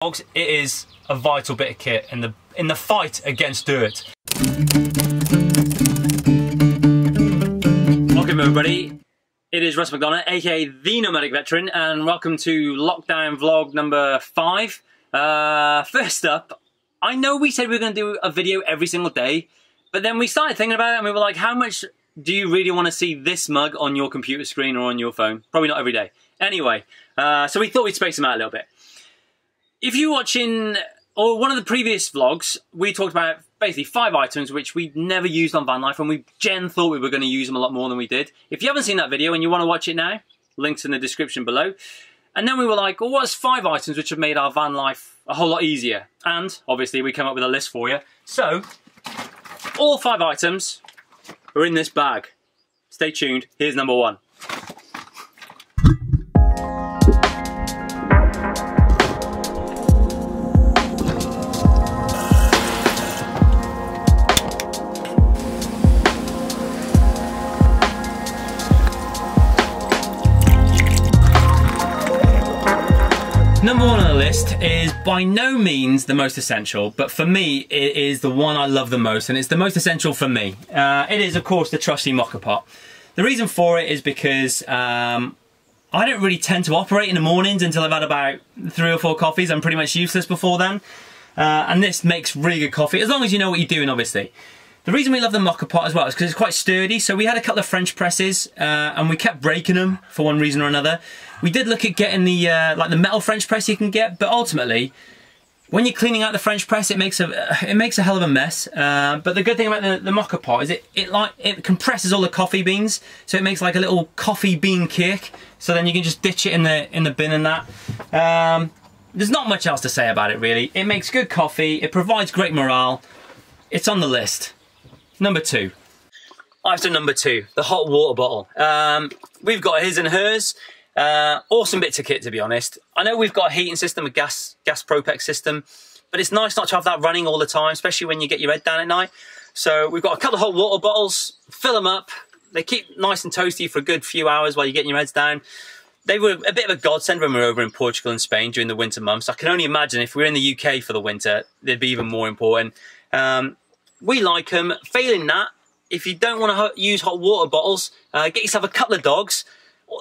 Dogs, it is a vital bit of kit in the fight against dirt. Welcome everybody, it is Russ McDonough, aka the Nomadic Veteran, and welcome to lockdown vlog number 5. First up, I know we said we were going to do a video every single day, but then we started thinking about it and we were like, how much do you really want to see this mug on your computer screen or on your phone? Probably not every day. Anyway, so we thought we'd space them out a little bit. If you're watching, or one of the previous vlogs, we talked about basically 5 items which we'd never used on Vanlife, and we thought we were going to use them a lot more than we did. If you haven't seen that video and you want to watch it now, links in the description below. And then we were like, well, what's 5 items which have made our van life a whole lot easier? And obviously we came up with a list for you. So, all 5 items are in this bag. Stay tuned, here's number 1. Number 1 on the list is by no means the most essential, but for me it is the one I love the most, and it's the most essential for me. It is, of course, the trusty mocha pot. The reason for it is because I don't really tend to operate in the mornings until I've had about 3 or 4 coffees. I'm pretty much useless before then. And this makes really good coffee, as long as you know what you're doing, obviously. The reason we love the mocha pot as well is because it's quite sturdy. So we had a couple of French presses and we kept breaking them for one reason or another. We did look at getting the like the metal French press you can get, but ultimately, when you're cleaning out the French press, it makes a hell of a mess. But the good thing about the mocha pot is it compresses all the coffee beans, so it makes like a little coffee bean cake. So then you can just ditch it in the bin and that. There's not much else to say about it really. It makes good coffee. It provides great morale. It's on the list. Number 2. Item number 2, the hot water bottle. We've got his and hers. Awesome bits of kit, to be honest. I know we've got a heating system, a gas Propex system, but it's nice not to have that running all the time, especially when you get your head down at night. So we've got a couple of hot water bottles, fill them up. They keep nice and toasty for a good few hours while you're getting your heads down. They were a bit of a godsend when we were over in Portugal and Spain during the winter months. I can only imagine if we were in the UK for the winter, they'd be even more important. We like them. Failing that, if you don't want to use hot water bottles, get yourself a couple of dogs.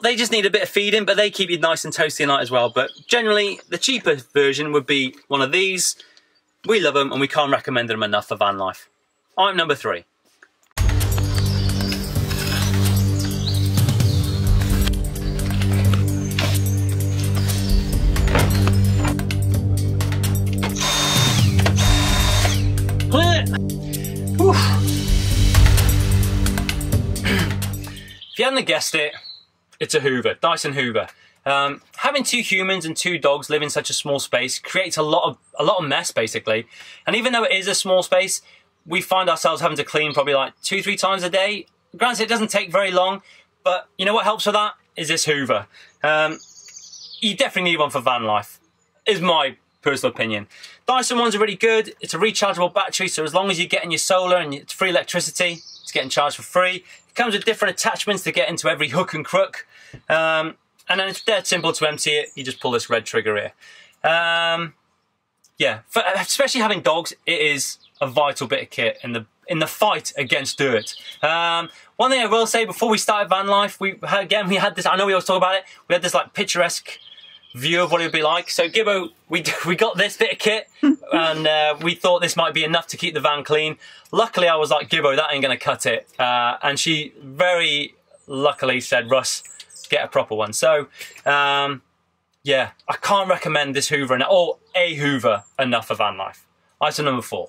They just need a bit of feeding, but they keep you nice and toasty at night as well. But generally, the cheaper version would be one of these. We love them, and we can't recommend them enough for van life. Item number 3. If you hadn't guessed it, it's a Hoover, Dyson Hoover. Having 2 humans and 2 dogs live in such a small space creates a lot of mess, basically. And even though it is a small space, we find ourselves having to clean probably like 2-3 times a day. Granted, it doesn't take very long, but you know what helps with that? Is this Hoover. You definitely need one for van life, is my personal opinion. Dyson ones are really good. It's a rechargeable battery, so as long as you're getting your solar and it's free electricity, it's getting charged for free. It comes with different attachments to get into every hook and crook. And then it's dead simple to empty it. You just pull this red trigger here. Yeah, especially having dogs, it is a vital bit of kit in the fight against dirt. One thing I will say before we started van life, we had this. I know we always talk about it. We had this like picturesque view of what it would be like. So Gibbo, we got this bit of kit, and we thought this might be enough to keep the van clean. Luckily, I was like, Gibbo, that ain't gonna cut it. And she very luckily said, Russ, get a proper one. So, yeah, I can't recommend this Hoover or a Hoover enough for van life. Item number 4.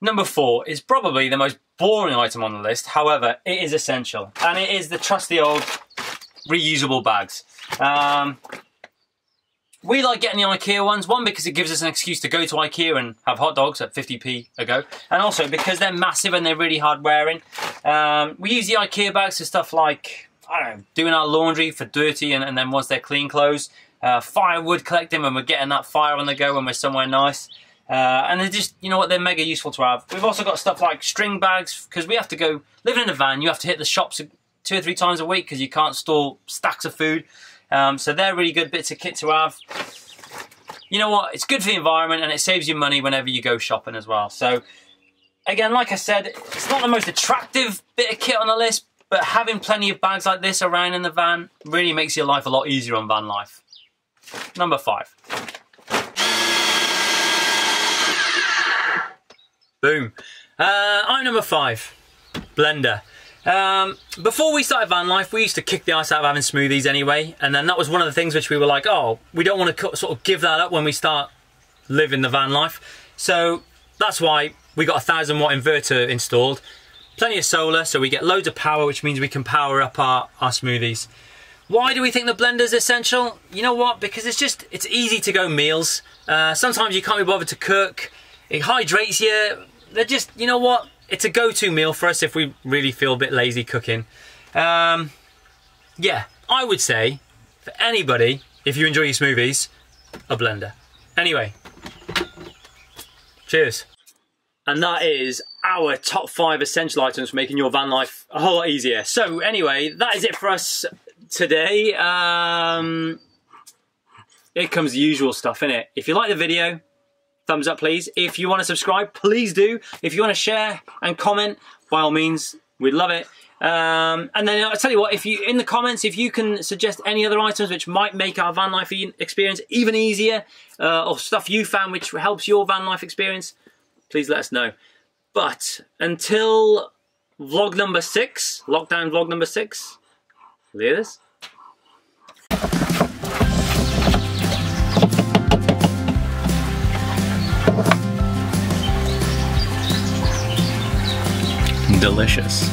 Number 4 is probably the most boring item on the list. However, it is essential, and it is the trusty old reusable bags. We like getting the IKEA ones, one because it gives us an excuse to go to IKEA and have hot dogs at 50p a go, and also because they're massive and they're really hard wearing. We use the IKEA bags for stuff like, I don't know, doing our laundry for dirty and then once they're clean clothes, firewood collecting when we're getting that fire on the go when we're somewhere nice. And they're just, you know what, they're mega useful to have. We've also got stuff like string bags, because we have to go, living in a van, you have to hit the shops 2 or 3 times a week because you can't store stacks of food. So they're really good bits of kit to have. you know what, it's good for the environment and it saves you money whenever you go shopping as well. So again, like I said, it's not the most attractive bit of kit on the list, but having plenty of bags like this around in the van really makes your life a lot easier on van life. Number 5. Boom. I'm number 5. Blender. Before we started van life, we used to kick the ice out of having smoothies anyway, and then that was one of the things which we were like, oh, we don't want to sort of give that up when we start living the van life. So that's why we got a 1000 watt inverter installed, plenty of solar, so we get loads of power, which means we can power up our smoothies. Why do we think the blender's essential? You know what? Because it's easy to go meals. Sometimes you can't be bothered to cook. It hydrates you. They're just, you know what? It's a go-to meal for us if we really feel a bit lazy cooking. Yeah, I would say, for anybody, if you enjoy your smoothies, a blender. Anyway, cheers. And that is our top 5 essential items for making your van life a whole lot easier. So anyway, that is it for us today. Here comes the usual stuff, innit? If you like the video, thumbs up please. If you want to subscribe, please do. If you want to share and comment, by all means, we'd love it. And then I'll tell you what, if you in the comments, if you can suggest any other items which might make our van life experience even easier, or stuff you found which helps your van life experience, please let us know. But until vlog number 6, lockdown vlog number 6, look at this. Delicious.